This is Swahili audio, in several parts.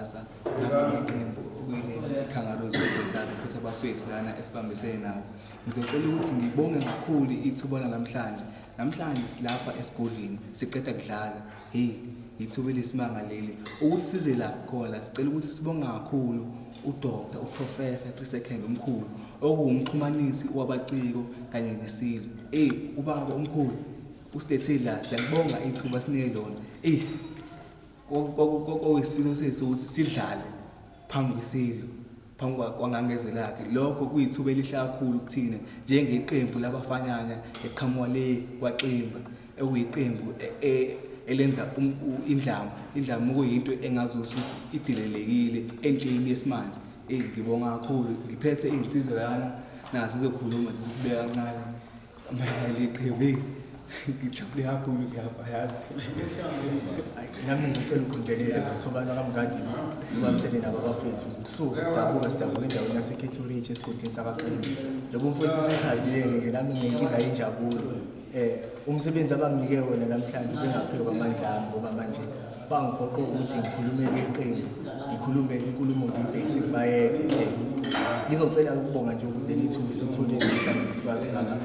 wabahlabisa iqembu Kangaroo phethe abafesi lana esibambisene nabo. Ngizocela ukuthi ngibonge kakhulu ithuba namhlanje. Namhlanje silapha esigodlweni siqeda kudlala. Ithuba lesimanga leli ukuthi size la khona sicela ukuthi sibonga kakhulu uDr. uProfessor 3 second omkhulu okuwumxhumanisi wabaciko kanye nesilo. Ubaba omkhulu usilethile la, siyabonga ithuba sinelona. Kokuyisifiso sethu ukuthi sidlale phambi kwesilo, phambi kwangangeze lakhe. Lokho kuyithuba elihle kakhulu kuthina njengeqembu labafanyana eqhamuka le kwaXimba okuyiqembu elenza indlamu kuyinto engazuthi idelelekile entsheni yesimanje. Ngibonga kakhulu, ngiphethe insizwa lana nazi sizokhuluma sizokubeka kancane amayali qhebe. Ngijabule kakhulu ngiyabayazi. Nami ngicela ukundlelela ukusobana kamngadi ubamsene nabo abafethu. Usuku dabuka sidabuka endaweni yaseKhetholiji esigodini sakaXimba. Njengoba umfowethu sekhazile nami nginenkinga yenjabulo. Umsebenzi abanginike wona namhlanje bengaphekwa amandla ngoba manje bangiphoqa ukuthi ngikhulume kweqembu, ngikhulume inkulumo ngibhekise kuBayede. Ngizocela ukubonga nje ukuthi lethuba esitholile mhlawumbe sikwazi ukuhamba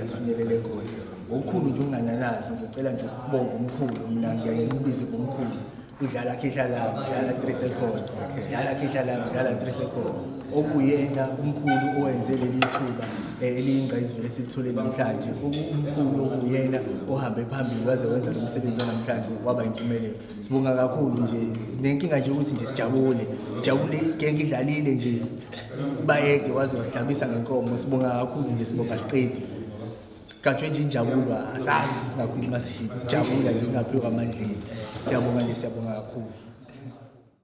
sifinyelele khona. Ngokukhulu nje ukungananazi ngizocela nje ukubonga umkhulu, mina ngiyayibiza umkhulu. Udlala khehla lami, udlala 3 seconds. Udlala khehla lami, udlala 3 seconds. Okuyena umkhulu owenze leli thuba eliyingqayizivele silithole namhlanje. Umkhulu okuyena ohambe phambili waze wenza lo msebenzi namhlanje waba impumelelo. Sibonga kakhulu nje, sinenkinga nje ukuthi nje sijabule igenge idlalile nje ubayede waze wahlabisa ngeNkomo. Sibonga kakhulu nje, sibonga siqedi kajwe nje injabulo asazi singakhuluma sithi jabula nje ngaphezu kwamandla ethu. Siyabonga nje, siyabonga kakhulu.